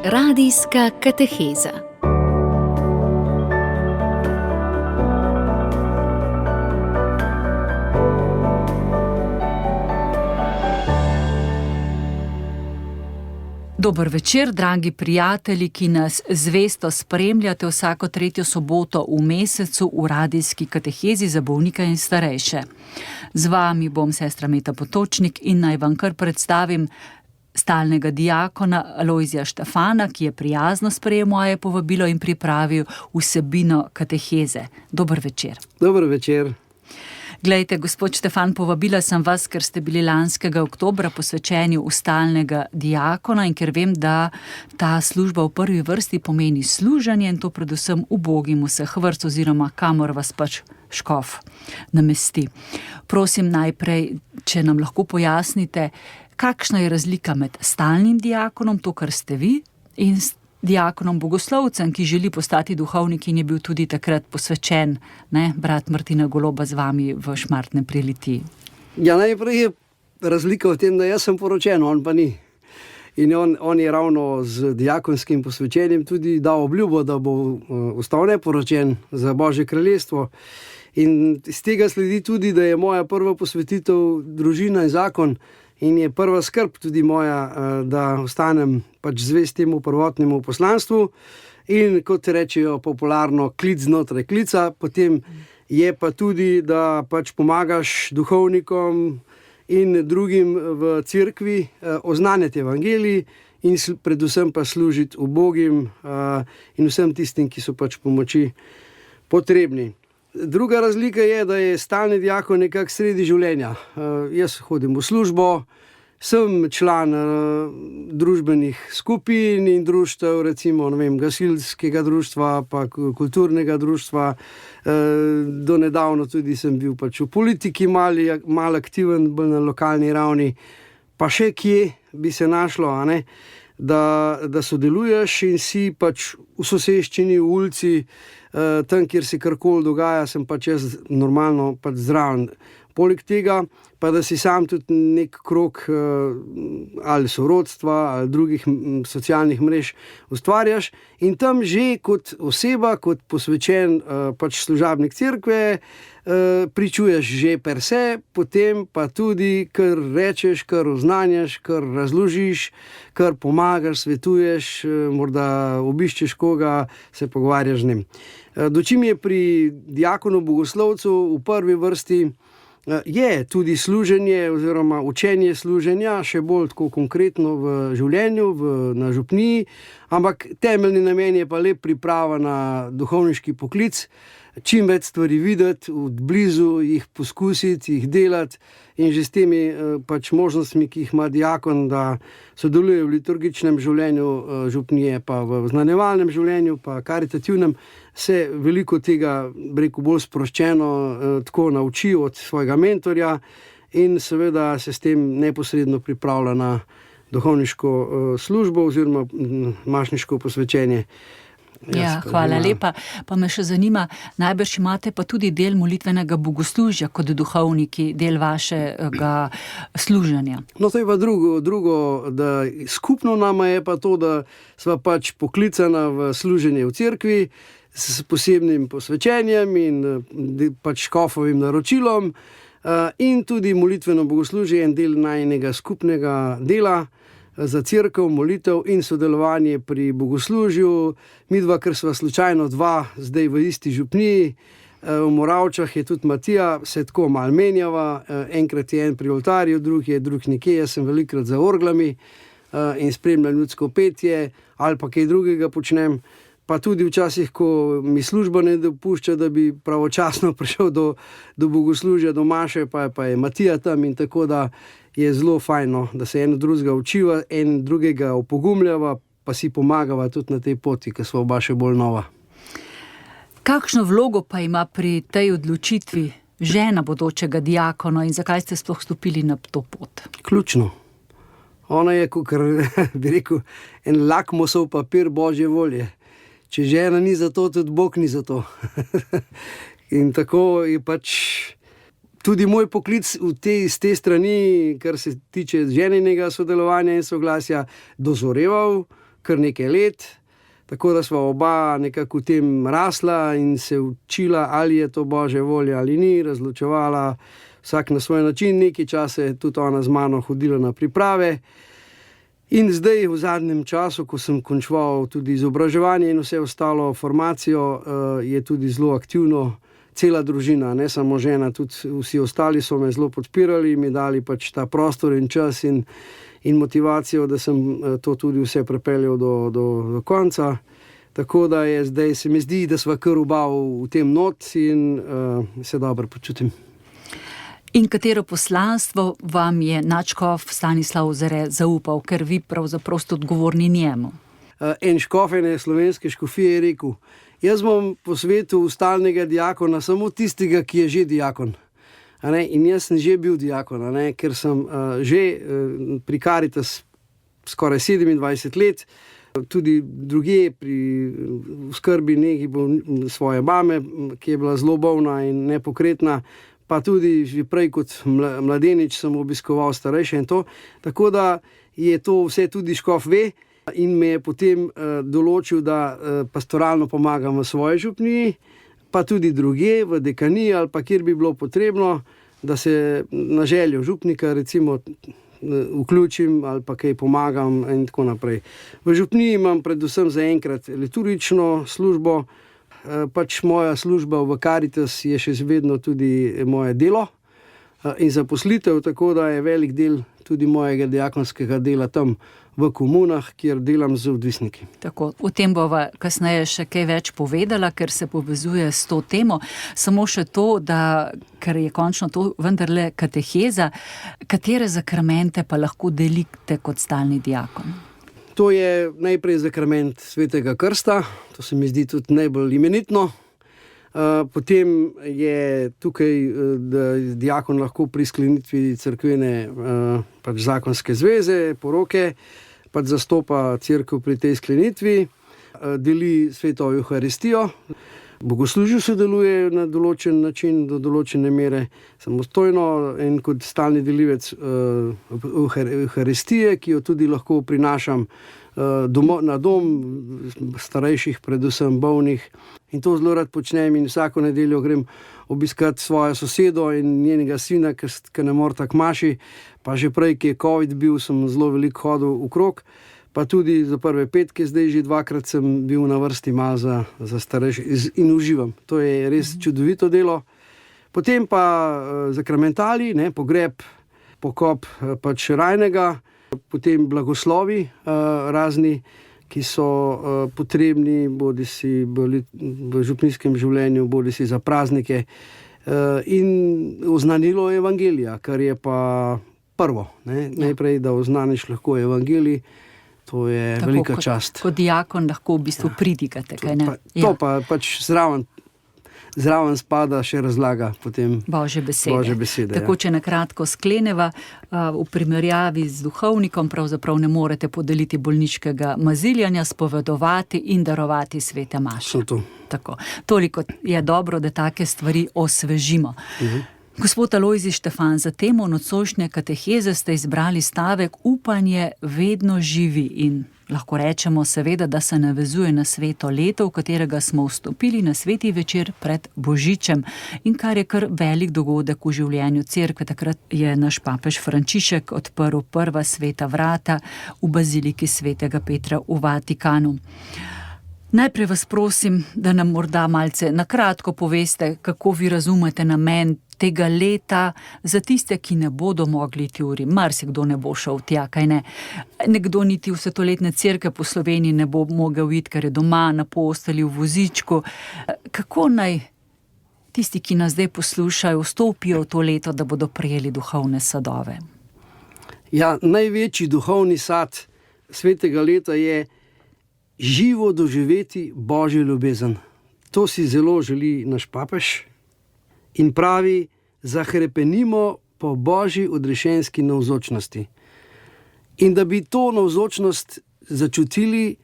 Radijska kateheza. Dober večer, dragi prijatelji, ki nas zvesto spremljate vsako tretjo soboto v mesecu v radijski katehezi za bolnike in starejše. Z vami bom sestra Meta Potočnik in naj vam kar predstavim stalnega diakona Alojzija Štefana, ki je prijazno sprejel moje povabilo in pripravil vsebino kateheze. Dober večer. Dober večer. Glejte, gospod Štefan, povabila sem vas, ker ste bili lanskega oktobra posvečeni v stalnega diakona in ker vem, da ta služba v prvi vrsti pomeni služenje in to predvsem ubogim vseh vrst oziroma kamor vas pač škof namesti. Prosim najprej, če nam lahko pojasnite, kakšna je razlika med stalnim diakonom, to, kar ste vi, in diakonom bogoslovcem, ki želi postati duhovnik in je bil tudi takrat posvečen, brat Martina Goloba z vami v Šmartnem pri Litiji? Ja, najprej je razlika v tem, da jaz sem poročen, on pa ni. In on je ravno z diakonskim posvečenjem tudi dal obljubo, da bo ostal neporočen za Božje kraljestvo. In iz tega sledi tudi, da je moja prva posvetitev družina in zakon in je prva skrb tudi moja, da ostanem pač zvest temu prvotnemu poslanstvu in kot rečejo popularno, klic znotraj klica, potem je pa tudi, da pač pomagaš duhovnikom in drugim v cerkvi oznanjati evangelij in predvsem pa služiti ubogim in vsem tistim, ki so pač pomoči potrebni. Druga razlika je, da je stalni diakon nekako sredi življenja. Jaz hodim v službo, sem član družbenih skupin in društev, recimo gasilskega društva, pa kulturnega društva. Do nedavno tudi sem bil pač v politiki malo aktiven, bolj na lokalni ravni. Pa še kje bi se našlo, da sodeluješ in si pač v soseščini, v ulici, tam, kjer se karkoli dogaja, sem pač jaz normalno pač zraven. Poleg tega, pa da si sam tudi nek krog ali sorodstva ali drugih socialnih mrež ustvarjaš in tam že kot oseba, kot posvečen pač služabnik cerkve, pričuješ že per se, potem pa tudi, kar rečeš, kar oznanjaš, kar razložiš, kar pomagaš, svetuješ, morda obiščeš koga, se pogovarjaš z njim. Dočim je pri diakonu bogoslovcu v prvi vrsti je tudi služenje oziroma učenje služenja, še bolj tako konkretno v življenju, na župniji, ampak temeljni namen je pa lep priprava na duhovniški poklic, čim več stvari videti, od blizu jih poskusiti, jih delati in že s temi pač možnostmi, ki jih ima diakon, da sodeluje v liturgičnem življenju župnije, pa v znanjevalnem življenju, pa karitativnem, se veliko tega, bolj sproščeno tako nauči od svojega mentorja in seveda se s tem neposredno pripravlja na duhovniško službo oziroma mašniško posvečenje. Ja, hvala lepa. Pa me še zanima, najbrž imate pa tudi del molitvenega bogoslužja kot duhovniki, del vašega služenja. No, to je pa drugo, da skupno nama je pa to, da sva pač poklicana v služenje v cerkvi s posebnim posvečenjem in pač škofovim naročilom in tudi molitveno bogoslužje je en del najinega skupnega dela za cerkev, molitev in sodelovanje pri bogoslužju. Midva, ker sva slučajno dva, zdaj v isti župniji, v Moravčah je tudi Matija, se tako malo menjava, enkrat je en pri oltarju, drug nekje, jaz sem velikrat za orglami in spremljam ljudsko petje ali pa kaj drugega počnem. Pa tudi včasih, ko mi služba ne dopušča, da bi pravočasno prišel do bogoslužja, do maše, pa je Matija tam in tako da je zelo fajno, da se eno drugega učiva, en drugega opogumljava, pa si pomagava tudi na tej poti, ker sva oba še bolj nova. Kakšno vlogo pa ima pri tej odločitvi žena bodočega diakona in zakaj ste sploh stopili na to pot? Ključno. Ona je, kakor bi rekel, en lakmusov papir Božje volje. Če žena ni za to, tudi Bog ni za to. In tako je pač tudi moj poklic z te strani, kar se tiče ženinega sodelovanja in soglasja, dozoreval kar nekaj let, tako da sva oba nekako v tem rasla in se učila, ali je to Božja volja ali ni, razločevala vsak na svoj način. Nekaj časa je tudi ona z mano hodila na priprave. In zdaj v zadnjem času, ko sem končal tudi izobraževanje in vse ostalo formacijo, je tudi zelo aktivno cela družina, ne samo žena, tudi vsi ostali so me zelo podpirali, mi dali pač ta prostor in čas in motivacijo, da sem to tudi vse pripeljal do konca. Tako da je zdaj, se mi zdi, da sva kar oba v tem not in se dobro počutim. In katero poslanstvo vam je nadškof Stanislav Zore zaupal, ker vi pravzaprav ste odgovorni njemu? En škof ene slovenske škofije je rekel: jaz bom posvetil stalnega diakona samo tistega, ki je že diakon. In jaz sem že bil diakon, ker sem že pri Karitas skoraj 27 let, tudi drugje pri skrbi negi svoje mame, ki je bila zelo bolna in nepokretna, pa tudi že prej kot mladenič sem obiskoval starejše in to. Tako da je to vse tudi škof ve in me je potem določil, da pastoralno pomagam v svoji župniji, pa tudi drugje, v dekaniji ali pa kjer bi bilo potrebno, da se na željo župnika recimo vključim ali pa kaj pomagam in tako naprej. V župniji imam predvsem zaenkrat liturgično službo, pač moja služba v Karitas je še vedno tudi moje delo in zaposlitev, tako da je velik del tudi mojega diakonskega dela tam v komunah, kjer delam z odvisniki. Tako, o tem bova kasneje še kaj več povedala, ker se povezuje s to temo. Samo še to, da, ker je končno to vendarle kateheza, katere zakramente pa lahko delite kot stalni diakon? To je najprej zakrament Svetega krsta, to se mi zdi tudi najbolj imenitno. Potem je tukaj, da diakon lahko pri sklenitvi cerkvene pač zakonske zveze, poroke, pač zastopa cerkev pri tej sklenitvi, deli sveto Evharistijo, bogoslužju sodeluje na določen način, do določene mere samostojno in kot stalni delivec Evharistije, ki jo tudi lahko prinašam na dom starejših, predvsem bolnih. In to zelo rad počnem in vsako nedeljo grem obiskat svojo sosedo in njenega sina, ki ne more tako maši. Pa že prej, ki je COVID bil, sem zelo veliko hodil okrog. Pa tudi za prve petke, zdaj že 2-krat sem bil na vrsti malo za starejše in uživam. To je res čudovito delo. Potem pa zakramentali, pogreb, pokop pač rajnega, potem blagoslovi razni, ki so potrebni bodisi v župnijskem življenju, bodisi za praznike, in oznanilo evangelija, kar je pa prvo. Najprej, da oznaniš lahko evangelij, to je tako velika čast. Kot diakon lahko v bistvu pridigate, kaj ne? To pa pač zraven spada še razlaga potem Božje besede. Tako, če nakratko skleneva, v primerjavi z duhovnikom pravzaprav ne morete podeliti bolniškega maziljanja, spovedovati in darovati svete maše. Tako. Toliko je dobro, da take stvari osvežimo. Gospod Alojzij Štefan, za temo nocojšnje kateheze ste izbrali stavek: upanje vedno živi, in lahko rečemo seveda, da se navezuje na sveto leto, v katerega smo vstopili na sveti večer pred Božičem in kar je kar velik dogodek v življenju cerkve. Takrat je naš papež Frančišek odprl prva sveta vrata v baziliki svetega Petra v Vatikanu. Najprej vas prosim, da nam morda malce nakratko poveste, kako vi razumete namen tega leta za tiste, ki ne bodo mogli iti v Rim. Marsikdo ne bo šel tja, kaj ne. Nekdo niti v svetoletne cerkve po Sloveniji ne bo mogel iti, ker je doma na postelji v vozičku. Kako naj tisti, ki nas zdaj poslušajo, vstopijo v to leto, da bodo prejeli duhovne sadove? Ja, največji duhovni sad svetega leta je živo doživeti Božjo ljubezen. To si zelo želi naš papež in pravi: zahrepenimo po Božji odrešenski navzočnosti. In da bi to navzočnost začutili,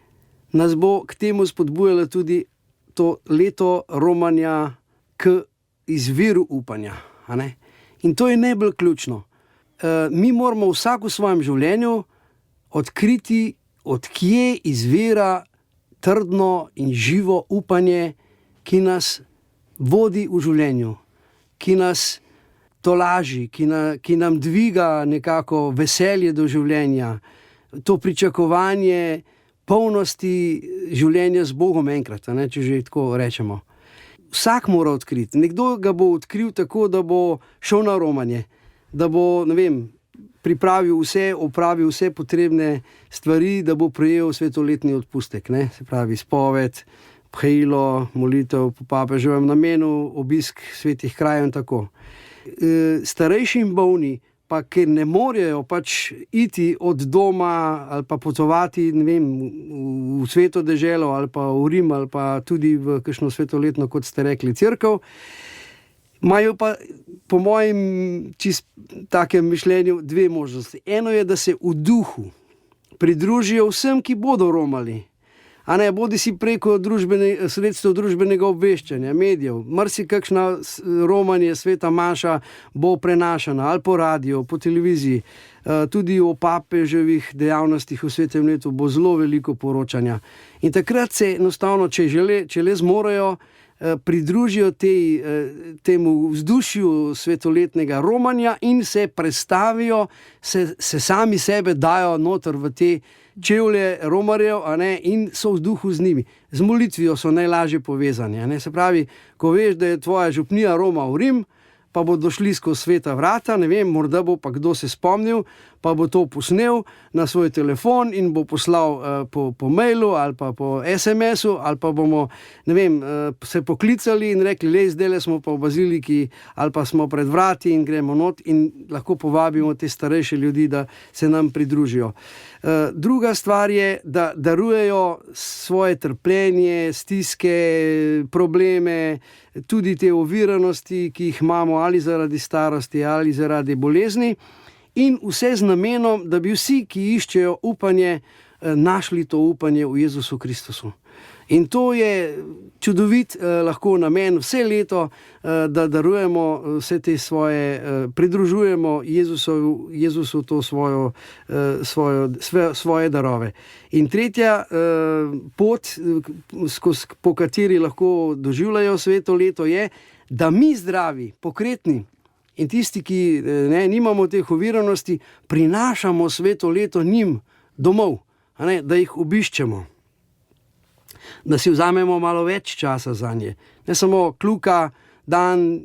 nas bo k temu spodbujalo tudi to leto romanja k izviru upanja. In to je najbolj ključno. Mi moramo vsak v svojem življenju odkriti odkje izvira trdno in živo upanje, ki nas vodi v življenju, ki nas tolaži, ki nam dviga nekako veselje do življenja, to pričakovanje polnosti življenja z Bogom enkrat, če že tako rečemo. Vsak mora odkriti. Nekdo ga bo odkril tako, da bo šel na romanje, da bo, pripravil vse, opravil vse potrebne stvari, da bo prejel svetoletni odpustek. Se pravi, spoved, pehilo, molitev po papeževem namenu, obisk svetih krajev in tako. Starejši in bolni, pa ker ne morejo pač iti od doma ali pa potovati, v sveto deželo ali pa v Rim ali pa tudi v kakšno svetoletno, kot ste rekli, cerkev, imajo pa po mojem čist takem mišljenju dve možnosti. Eno je, da se v duhu pridružijo vsem, ki bodo romali. Bodi si preko sredstev družbenega obveščanja, medijev, marsikakšna romanje, sveta maša bo prenašana ali po radiju, po televiziji, tudi o papeževih dejavnostih v svetem letu bo zelo veliko poročanja. In takrat se enostavno, če le zmorejo, pridružijo temu vzdušju svetoletnega romanja in se prestavijo, se sami sebe dajo noter v te čevlje romarjev, in so v duhu z njimi. Z molitvijo so najlažje povezani. Se pravi, ko veš, da je tvoja župnija Roma v Rim, pa bodo šli skozi sveta vrata, morda bo pa kdo se spomnil, pa bo to posnel na svoj telefon in bo poslal po mailu ali pa po SMS-u, ali pa bomo, se poklicali in rekli, zdajle smo pa v baziliki ali pa smo pred vrati in gremo not in lahko povabimo te starejše ljudi, da se nam pridružijo. Druga stvar je, da darujejo svoje trpljenje, stiske, probleme, tudi te oviranosti, ki jih imamo ali zaradi starosti ali zaradi bolezni, in vse z namenom, da bi vsi, ki iščejo upanje, našli to upanje v Jezusu Kristusu. In to je čudovit lahko namen vse leto, da darujemo vse te pridružujemo Jezusu to svoje darove. In tretja pot, po kateri lahko doživljajo sveto leto, je, da mi zdravi, pokretni in tisti, ki nimamo teh oviranosti, prinašamo sveto leto njim domov, da jih obiščemo, da si vzamemo malo več časa zanje. Ne samo kljuka, dan,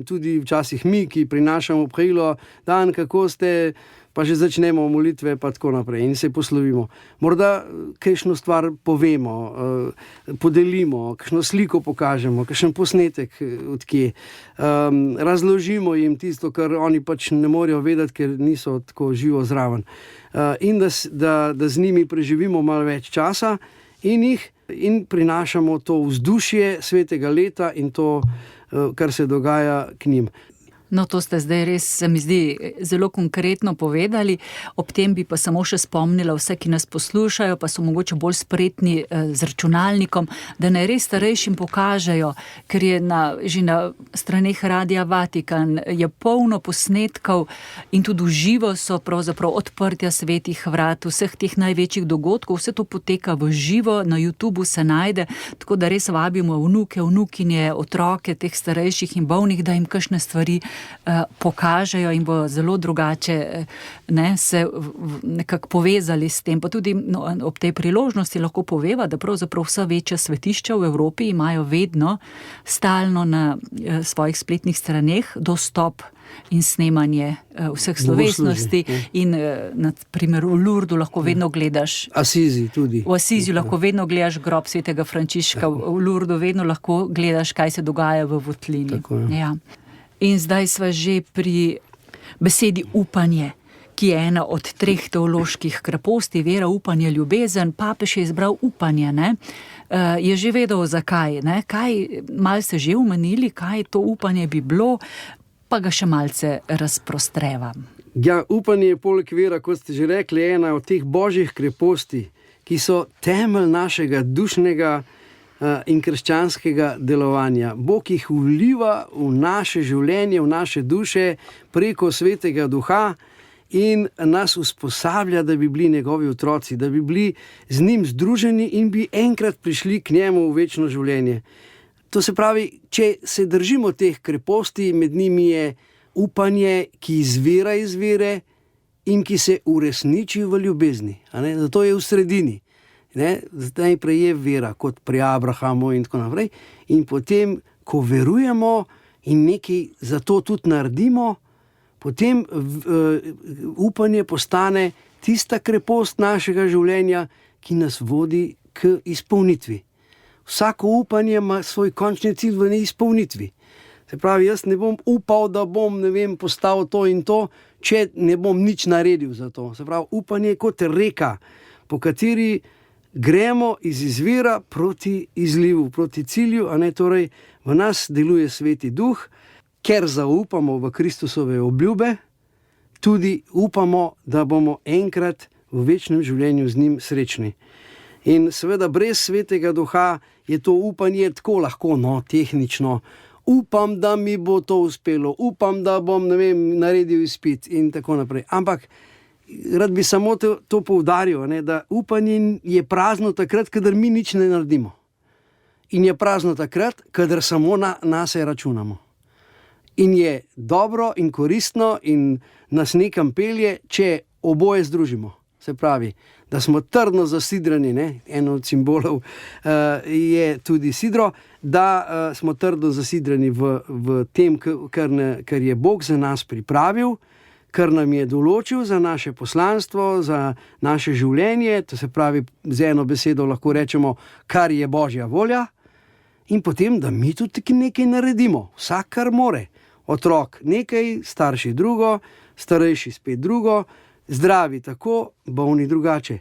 tudi včasih mi, ki prinašamo pehilo, dan, kako ste, pa že začnemo molitve, pa tako naprej in se poslovimo. Morda kakšno stvar povemo, podelimo, kakšno sliko pokažemo, kakšen posnetek odkje. Razložimo jim tisto, kar oni pač ne morejo vedeti, ker niso tako živo zraven. In da z njimi preživimo malo več časa in prinašamo to vzdušje svetega leta in to, kar se dogaja k njim. No, to ste zdaj res, se mi zdi, zelo konkretno povedali. Ob tem bi pa samo še spomnila vse, ki nas poslušajo, pa so mogoče bolj spretni z računalnikom, da naj res starejšim pokažejo, ker je že na straneh Radia Vatikan je polno posnetkov in tudi v živo so pravzaprav odprtja svetih vrat, vseh teh največjih dogodkov, vse to poteka v živo, na YouTubu se najde, tako da res vabimo vnuke, vnukinje, otroke teh starejših in bolnih, da jim kakšne stvari pokažejo in bo zelo drugače se nekako povezali s tem. Pa tudi ob tej priložnosti lahko poveva, da pravzaprav vsa večja svetišča v Evropi imajo vedno stalno na svojih spletnih straneh dostop in snemanje vseh slovesnosti in na primer v Lurdu lahko vedno gledaš Asizi tudi. V Asiziju lahko vedno gledaš grob svetega Frančiška, v Lurdu vedno lahko gledaš, kaj se dogaja v votlini. Ja. In zdaj sva že pri besedi upanje, ki je ena od 3 teoloških kreposti, vera, upanje, ljubezen. Papež je izbral upanje, je že vedel zakaj, kaj, malo ste že omenili, kaj to upanje bi bilo, pa ga še malce razprostrevam. Ja, upanje je poleg vera, kot ste že rekli, ena od teh božjih kreposti, ki so temelj našega dušnega in krščanskega delovanja. Bog jih vliva v naše življenje, v naše duše preko svetega duha in nas usposablja, da bi bili njegovi otroci, da bi bili z njim združeni in bi enkrat prišli k njemu v večno življenje. To se pravi, če se držimo teh kreposti, med njimi je upanje, ki izvira iz vere in ki se uresniči v ljubezni. Zato je v sredini. Najprej je vera, kot pri Abrahamu in tako naprej. In potem, ko verujemo in nekaj za to tudi naredimo, potem upanje postane tista krepost našega življenja, ki nas vodi k izpolnitvi. Vsako upanje ima svoj končni cilj v neizpolnitvi. Se pravi, jaz ne bom upal, da bom, postal to in to, če ne bom nič naredil za to. Se pravi, upanje je kot reka, po kateri gremo iz izvira proti izlivu, proti cilju, torej v nas deluje Sveti Duh, ker zaupamo v Kristusove obljube, tudi upamo, da bomo enkrat v večnem življenju z njim srečni. In seveda brez Svetega Duha je to upanje tako lahko, tehnično. Upam, da mi bo to uspelo, upam, da bom, naredil izpit in tako naprej. Ampak rad bi samo to poudaril, da upanje je prazno takrat, kadar mi nič ne naredimo. In je prazno takrat, kadar samo na se računamo. In je dobro in koristno in nas nekam pelje, če oboje združimo. Se pravi, da smo trdno zasidrani, en od simbolov je tudi sidro, da smo trdno zasidrani v tem, kar je Bog za nas pripravil, kar nam je določil za naše poslanstvo, za naše življenje, to se pravi, z eno besedo lahko rečemo, kar je Božja volja, in potem, da mi tudi nekaj naredimo, vsak kar more. Otrok nekaj, starši drugo, starejši spet drugo, zdravi tako, bolni drugače.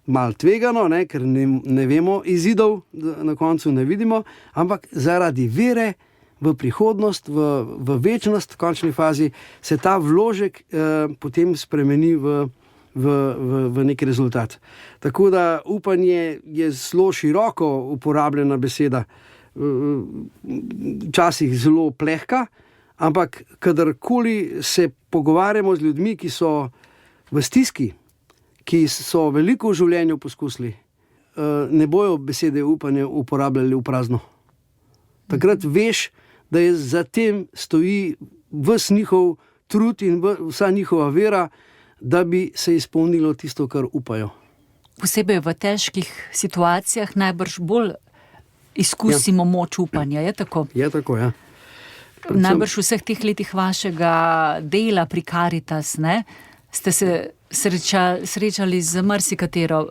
Malo tvegano, ker ne vemo izidov, na koncu ne vidimo, ampak zaradi vere v prihodnost, v večnost, v končni fazi, se ta vložek potem spremeni v nek rezultat. Tako da upanje je zelo široko uporabljena beseda, včasih zelo plehka, ampak kadarkoli se pogovarjamo z ljudmi, ki so v stiski, ki so veliko v življenju poskusili, ne bojo besede upanje uporabljali v prazno. Takrat veš, da je za tem stoji ves njihov trud in vsa njihova vera, da bi se izpolnilo tisto, kar upajo. Posebej v težkih situacijah najbrž bolj izkusimo moč upanja, je tako? Je tako, ja. Najbrž v vseh teh letih vašega dela pri Karitas, ste se srečali z marsikatero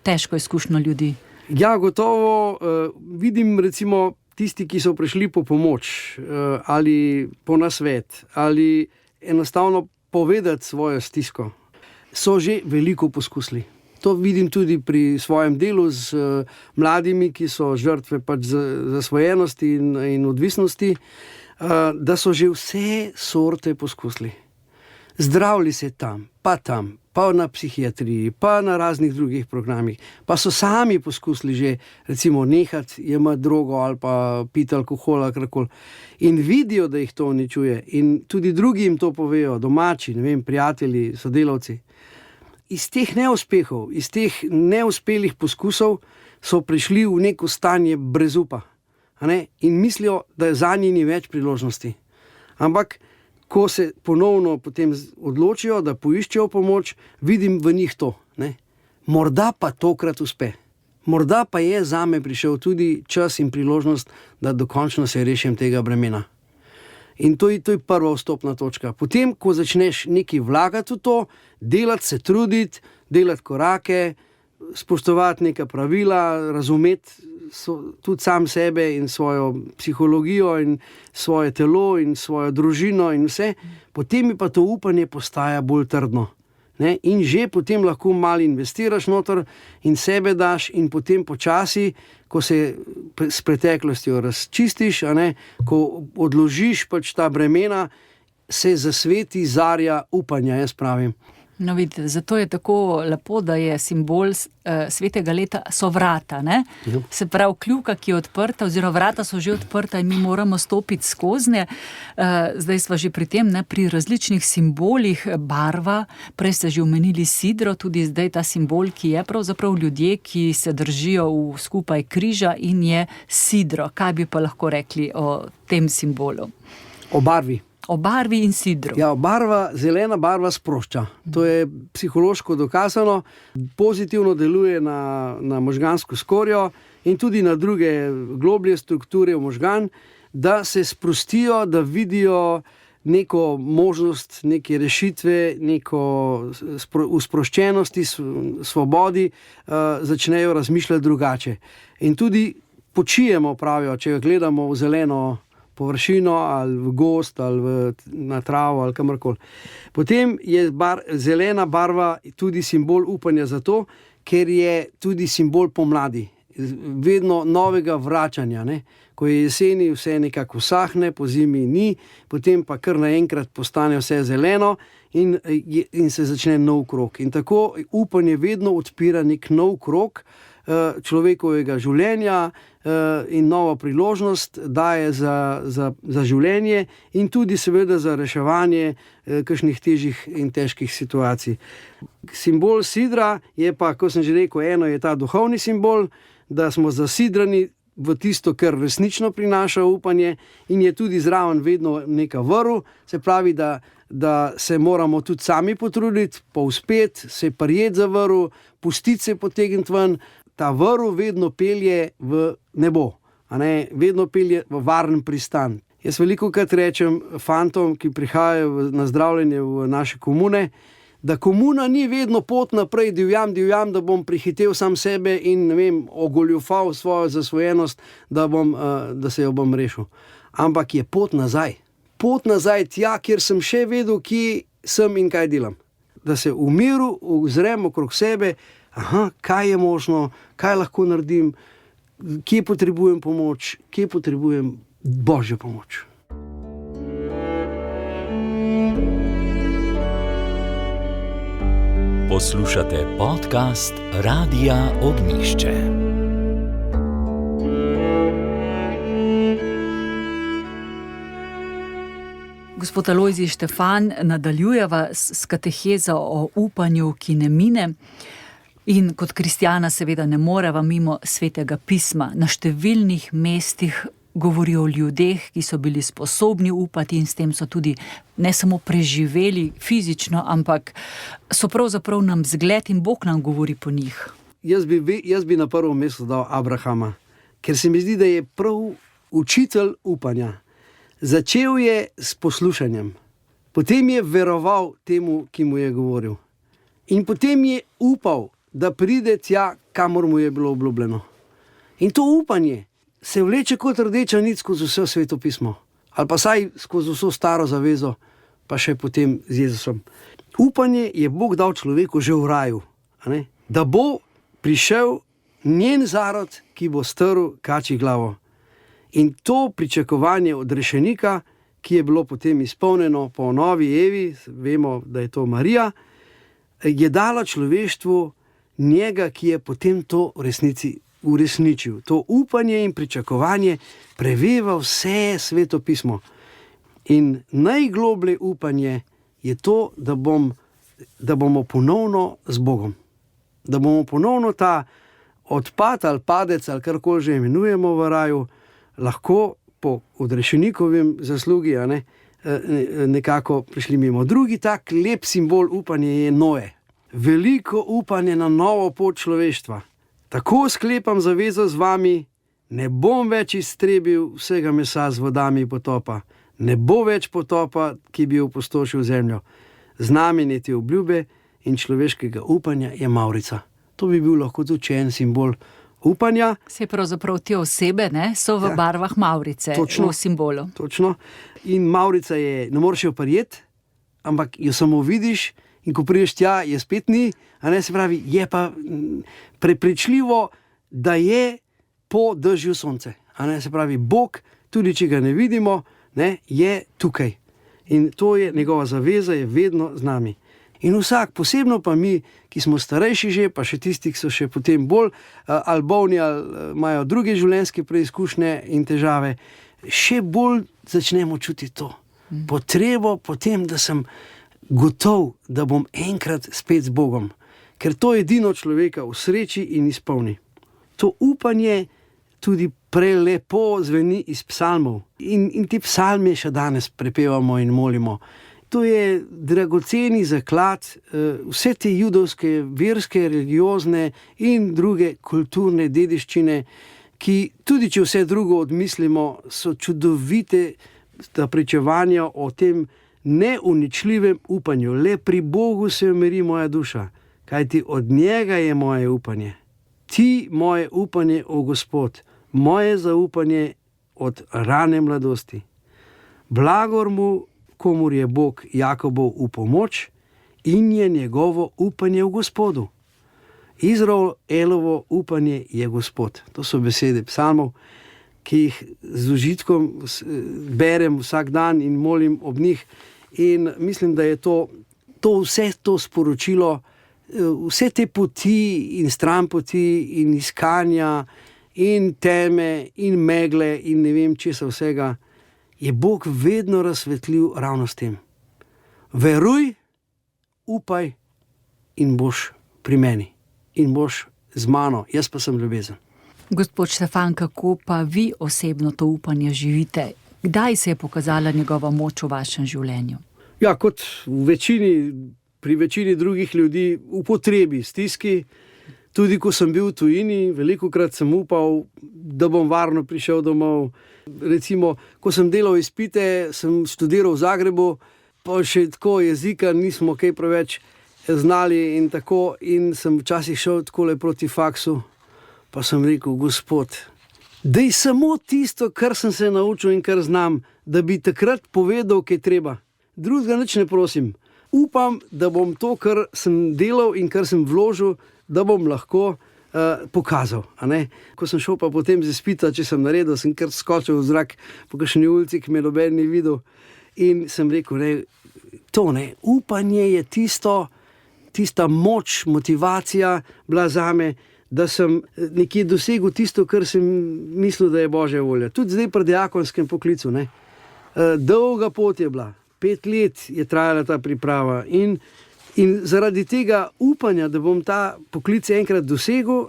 težko izkušnjo ljudi. Ja, gotovo. Vidim recimo tisti, ki so prišli po pomoč ali po nasvet ali enostavno povedati svojo stisko, so že veliko poskusili. To vidim tudi pri svojem delu z mladimi, ki so žrtve zasvojenosti in odvisnosti, da so že vse sorte poskusili. Zdravili se tam, pa na psihiatriji, pa na raznih drugih programih, pa so sami poskusili že recimo nehati jemati drogo ali pa piti alkohol ali karkoli. In vidijo, da jih to uničuje, in tudi drugi jim to povejo, domači, prijatelji, sodelavci. Iz teh neuspehov, iz teh neuspelih poskusov so prišli v neko stanje brezupa, in mislijo, da zanje ni več priložnosti. Ampak ko se ponovno potem odločijo, da poiščejo pomoč, vidim v njih to. Morda pa tokrat uspe. Morda pa je zame prišel tudi čas in priložnost, da dokončno se rešim tega bremena. In to je prva vstopna točka. Potem, ko začneš nekaj vlagati v to, delati, se truditi, delati korake, spoštovati neka pravila, razumeti tudi sam sebe in svojo psihologijo in svoje telo in svojo družino in vse, potem mi pa to upanje postaja bolj trdno. In že potem lahko malo investiraš noter in sebe daš in potem počasi, ko se s preteklostjo razčistiš, ko odložiš ta bremena, se zasveti zarja upanja, jaz pravim. No, vidite, zato je tako lepo, da je simbol svetega leta so vrata, ne? Se pravi, kljuka, ki je odprta, oziroma vrata so že odprta in mi moramo stopiti skoznje. Zdaj sva že pri tem, ne, pri različnih simbolih, barva, prej ste že omenili sidro, tudi zdaj ta simbol, ki je pravzaprav ljudje, ki se držijo skupaj križa in je sidro. Kaj bi pa lahko rekli o tem simbolu? O barvi. O barvi in sidru. Ja, zelena barva sprošča. To je psihološko dokazano, pozitivno deluje na možgansko skorjo in tudi na druge globlje strukture v možgan, da se sprostijo, da vidijo neko možnost, neke rešitve, neko v sproščenosti, svobodi, začnejo razmišljati drugače. In tudi počijemo, pravijo, če gledamo v zeleno površino ali v gost ali na travo ali kamorkoli. Potem je zelena barva tudi simbol upanja zato, ker je tudi simbol pomladi, vedno novega vračanja, ne? Ko je jeseni vse nekako usahne, po zimi ni, potem pa kar naenkrat postane vse zeleno in se začne nov krog. In tako upanje vedno odpira nek nov krog človekovega življenja in novo priložnost daje za življenje in tudi seveda za reševanje kakšnih težjih in težkih situacij. Simbol sidra je pa, kot sem že rekel, eno je ta duhovni simbol, da smo zasidrani v tisto, kar resnično prinaša upanje in je tudi zraven vedno neka vrv, se pravi, da se moramo tudi sami potruditi, povzpeti, se prijeti za vrv, pustiti se potegniti ven. Ta vrv vedno pelje v nebo, a ne? Vedno pelje v varen pristan. Jaz velikokrat rečem fantom, ki prihajajo na zdravljenje v naše komune, da komuna ni vedno pot naprej, divjam, da bom prihitev sam sebe in, ne vem, ogoljufal svojo zasvojenost, da se jo bom rešil. Ampak je pot nazaj. Pot nazaj tja, kjer sem še vedel, kje sem in kaj delam. Da se v miru ozrem okrog sebe, kaj je možno, kaj lahko naredim, kje potrebujem pomoč, kje potrebujem Božjo pomoč. Poslušate podcast Radia Ognjišče. Gospod Alojzij Štefan, nadaljujeva s katehezo o upanju, ki ne mine. In kot kristjana seveda ne moreva mimo svetega pisma. Na številnih mestih govori o ljudeh, ki so bili sposobni upati in s tem so tudi ne samo preživeli fizično, ampak so pravzaprav nam zgled in Bog nam govori po njih. Jaz bi na prvo mesto dal Abrahama, ker se mi zdi, da je prav učitelj upanja. Začel je s poslušanjem, potem je veroval temu, ki mu je govoril. In potem je upal, da pride tja, kamor mu je bilo obljubljeno. In to upanje se vleče kot rdeča nit skozi vse Sveto pismo. Ali pa saj skozi vso staro zavezo, pa še potem z Jezusom. Upanje je Bog dal človeku že v raju, ne? Da bo prišel njen zarod, ki bo strl kačji glavo. In to pričakovanje od rešenika, ki je bilo potem izpolnjeno po novi Evi, vemo, da je to Marija, je dala človeštvu njega, ki je potem to v resnici uresničil. To upanje in pričakovanje preveva vse Sveto pismo. In najgloblje upanje je to, da bomo ponovno z Bogom. Da bomo ponovno ta odpad ali padec ali karkoli že imenujemo v raju, lahko po odrešenikovem zaslugi, nekako prišli mimo. Drugi tak lep simbol upanja je Noe. Veliko upanje na novo pot človeštva. Tako sklepam zavezo z vami, ne bom več iztrebil vsega mesa z vodami potopa. Ne bo več potopa, ki bi opustošil zemljo. Znamenje te obljube in človeškega upanja je mavrica. To bi bil lahko tudi en simbol upanja. Se pravzaprav te osebe, ne, so v barvah mavrice, točno, v simbolu. Točno. In mavrica je, ne moreš jo prijeti, ampak jo samo vidiš in ko prideš tja, je spet ni, se pravi, je pa prepričljivo, da je po dežju sonce. Se pravi, Bog, tudi če ga ne vidimo, je tukaj. In to je njegova zaveza, je vedno z nami. In vsak, posebno pa mi, ki smo starejši že, pa še tisti, ki so še potem bolj ali bolni, ali imajo druge življenjske preizkušnje in težave, še bolj začnemo čutiti to. Potrebo potem, da sem gotov, da bom enkrat spet z Bogom. Ker to edino človeka usreči in izpolni. To upanje tudi prelepo zveni iz psalmov. In ti psalmi še danes prepevamo in molimo. To je dragoceni zaklad vse te judovske, verske, religiozne in druge kulturne dediščine, ki tudi če vse drugo odmislimo, so čudovite pričevanja o tem neuničljivem upanju. Le pri Bogu se umiri moja duša, kajti od njega je moje upanje. Ti moje upanje, o Gospod, moje zaupanje od rane mladosti. Blagor mu, komur je Bog Jakobov v pomoč in je njegovo upanje v Gospodu. Izraelovo upanje je Gospod. To so besede psalmov, ki jih z užitkom berem vsak dan in molim ob njih. In mislim, da je to vse to sporočilo, vse te poti in stranpoti in iskanja in teme in megle in ne vem česa vsega, je Bog vedno razsvetlil ravno s tem. Veruj, upaj in boš pri meni. In boš z mano, jaz pa sem ljubezen. Gospod Štefan, kako pa vi osebno to upanje živite? Kdaj se je pokazala njegova moč v vašem življenju? Ja, kot pri večini drugih ljudi, v potrebi, stiski. Tudi ko sem bil v tujini, velikokrat sem upal, da bom varno prišel domov. Recimo, ko sem delal izpite, sem študiral v Zagrebu, pa še tako jezika nismo kaj preveč znali in tako. In sem včasih šel takole proti faksu, pa sem rekel, Gospod, daj samo tisto, kar sem se naučil in kar znam, da bi takrat povedal, kaj treba. Drugega nič ne prosim. Upam, da bom to, kar sem delal in kar sem vložil, da bom lahko pokazal. Ko sem šel pa potem z izpita, če sem naredil, sem kar skočil v zrak po kakšni ulici, ki me noben ni videl. In sem rekel, upanje je tista moč, motivacija bila zame, da sem nekje dosegel tisto, kar sem mislil, da je Božja volja. Tudi zdaj pri diakonskem poklicu. Dolga pot je bila. 5 let je trajala ta priprava in zaradi tega upanja, da bom ta poklic enkrat dosegel,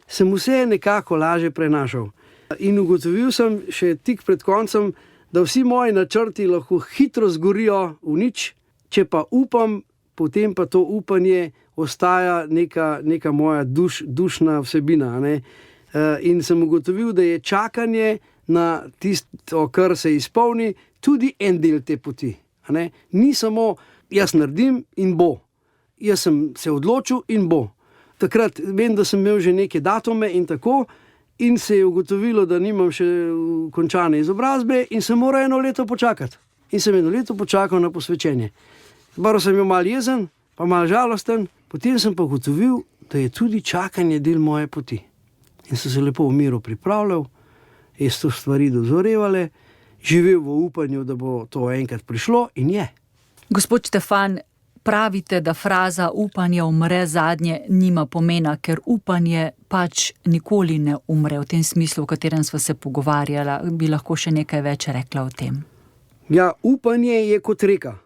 sem vse nekako lažje prenašal. In ugotovil sem še tik pred koncem, da vsi moji načrti lahko hitro zgorijo v nič, če pa upam, potem pa to upanje ostaja neka moja dušna vsebina. In sem ugotovil, da je čakanje na tisto, kar se izpolni, tudi en del te poti. Ni samo jaz naredim in bo. Jaz sem se odločil in bo. Takrat vem, da sem imel že neke datume in tako, in se je ugotovilo, da nimam še končane izobrazbe in sem moral 1 leto počakati. In sem 1 leto počakal na posvečenje. Barvo sem bil malo jezen, pa malo žalosten, potem sem pa ugotovil, da je tudi čakanje del moje poti. In sem se lepo v miru pripravljal, jaz to stvari dozorevale, živel v upanju, da bo to enkrat prišlo in je. Gospod Štefan, pravite, da fraza upanje umre zadnje nima pomena, ker upanje pač nikoli ne umre, v tem smislu, v katerem sva se pogovarjala. Bi lahko še nekaj več rekla o tem? Ja, upanje je kot reka.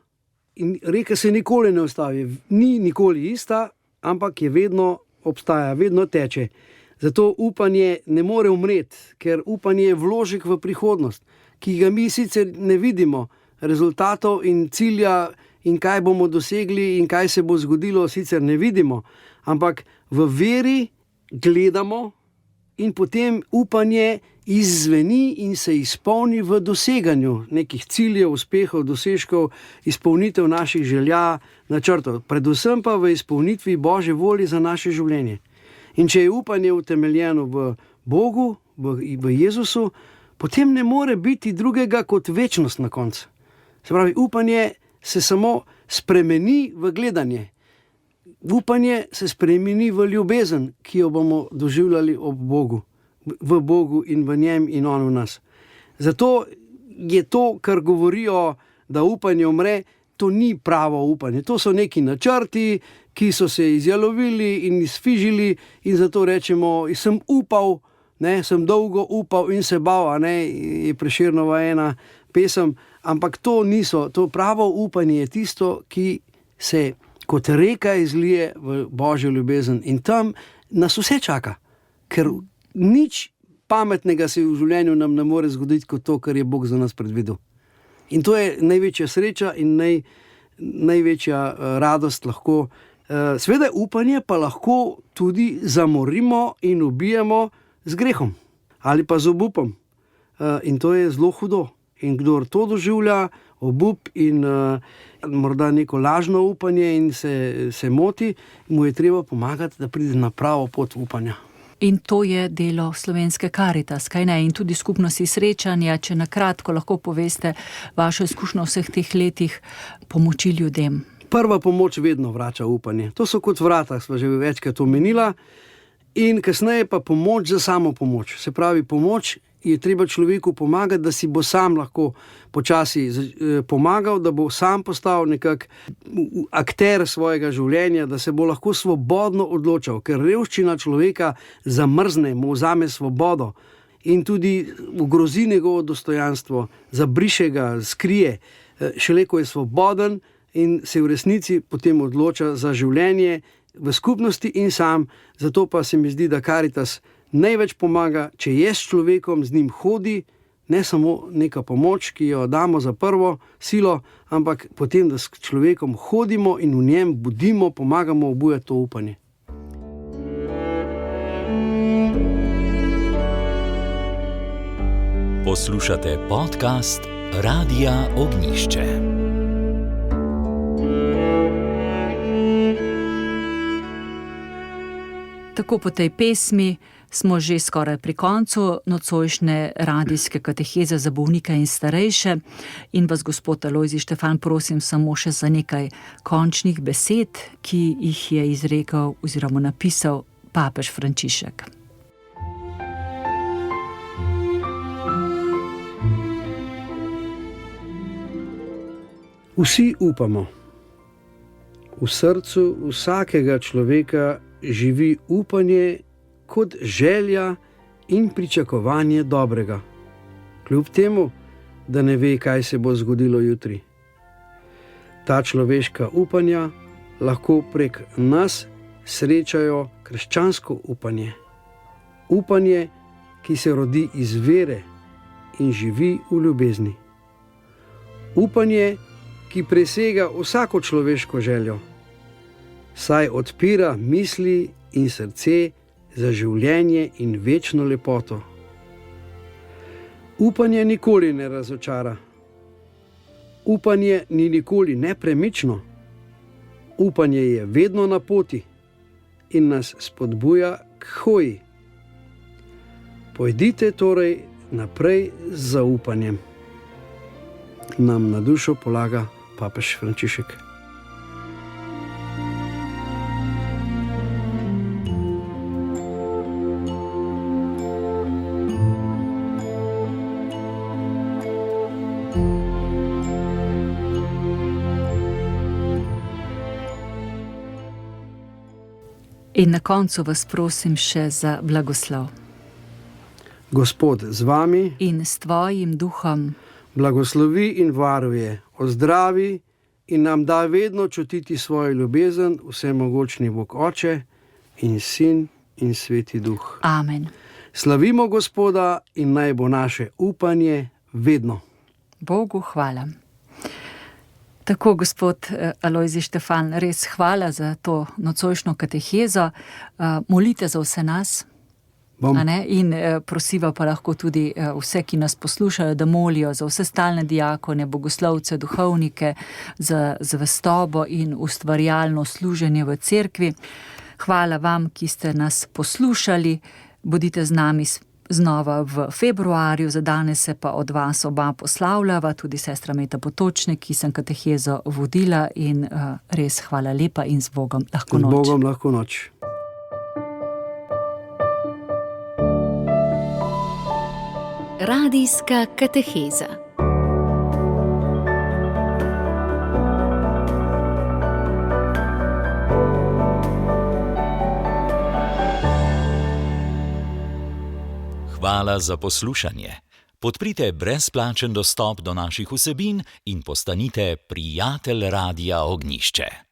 In reka se nikoli ne ustavi. Ni nikoli ista, ampak je vedno obstaja, vedno teče. Zato upanje ne more umreti, ker upanje je vložek v prihodnost, ki ga mi sicer ne vidimo, rezultatov in cilja in kaj bomo dosegli in kaj se bo zgodilo, sicer ne vidimo, ampak v veri gledamo in potem upanje izzveni in se izpolni v doseganju nekih ciljev, uspehov, dosežkov, izpolnitev naših želja, načrtov, predvsem pa v izpolnitvi Božje volje za naše življenje. In če je upanje utemeljeno v Bogu, v Jezusu, potem ne more biti drugega kot večnost na koncu. Se pravi, upanje se samo spremeni v gledanje. Upanje se spremeni v ljubezen, ki jo bomo doživljali ob Bogu, v Bogu in v njem in on v nas. Zato je to, kar govorijo, da upanje umre, to ni pravo upanje. To so neki načrti, ki so se izjalovili in izfižili in zato rečemo, sem upal, sem dolgo upal in se bal, je Prešernova ena pesem, ampak to niso. To pravo upanje je tisto, ki se kot reka izlije v Božjo ljubezen in tam nas vse čaka, ker nič pametnega se v življenju nam ne more zgoditi kot to, kar je Bog za nas predvidel. In to je največja sreča in največja radost lahko. Seveda upanje pa lahko tudi zamorimo in ubijamo z grehom ali pa z obupom. In to je zelo hudo. In kdor to doživlja, obup in morda neko lažno upanje in se moti, mu je treba pomagati, da pride na pravo pot upanja. In to je delo Slovenske Karitas, kaj ne? In tudi skupnosti srečanja, če na kratko lahko poveste vašo izkušnjo v vseh teh letih pomoči ljudem. Prva pomoč vedno vrača upanje. To so kot vrata, sva že večkrat omenila. In kasneje pa pomoč za samo pomoč. Se pravi, pomoč je treba človeku pomagati, da si bo sam lahko počasi pomagal, da bo sam postal nekak akter svojega življenja, da se bo lahko svobodno odločal, ker revščina človeka zamrzne, mu vzame svobodo in tudi ogrozi njegovo dostojanstvo, zabriše ga, skrije. Šele ko je svoboden in se v resnici potem odloča za življenje v skupnosti in sam. Zato pa se mi zdi, da Karitas največ pomaga, če je s človekom, z njim hodi, ne samo neka pomoč, ki jo damo za prvo silo, ampak potem, da s človekom hodimo in v njem budimo, pomagamo obujati to upanje. Poslušate podcast Radia Ognjišče. Tako po tej pesmi smo že skoraj pri koncu nocojšnje radijske kateheze za bolnike in starejše in vas, gospod Alojzij Štefan, prosim samo še za nekaj končnih besed, ki jih je izrekel oziroma napisal papež Frančišek. Vsi upamo. V srcu vsakega človeka živi upanje kot želja in pričakovanje dobrega, kljub temu, da ne ve, kaj se bo zgodilo jutri. Ta človeška upanja lahko prek nas srečajo krščansko upanje. Upanje, ki se rodi iz vere in živi v ljubezni. Upanje, ki presega vsako človeško željo, saj odpira misli in srce za življenje in večno lepoto. Upanje nikoli ne razočara. Upanje ni nikoli nepremično. Upanje je vedno na poti in nas spodbuja k hoji. Pojdite torej naprej z zaupanjem. Nam na dušo polaga papež Frančišek. In na koncu vas prosim še za blagoslov. Gospod z vami In s tvojim duhom blagoslovi in varuje, ozdravi in nam da vedno čutiti svojo ljubezen, vsemogočni Bog Oče in Sin in Sveti Duh. Amen. Slavimo Gospoda in naj bo naše upanje vedno. Bogu hvala. Tako, gospod Alojzij Štefan, res hvala za to nocojšnjo katehezo. Molite za vse nas. In prosiva pa lahko tudi vse, ki nas poslušajo, da molijo za vse stalne diakone, bogoslovce, duhovnike, za zvestobo in ustvarjalno služenje v cerkvi. Hvala vam, ki ste nas poslušali. Bodite z nami znova v februarju. Za danes se pa od vas oba poslavljava, tudi sestra Meta Potočnik, ki sem katehezo vodila, in res hvala lepa in z Bogom lahko noč. Z Bogom lahko noč. Radijska kateheza. Hvala za poslušanje. Podprite brezplačen dostop do naših vsebin in postanite prijatelj Radia Ognjišče.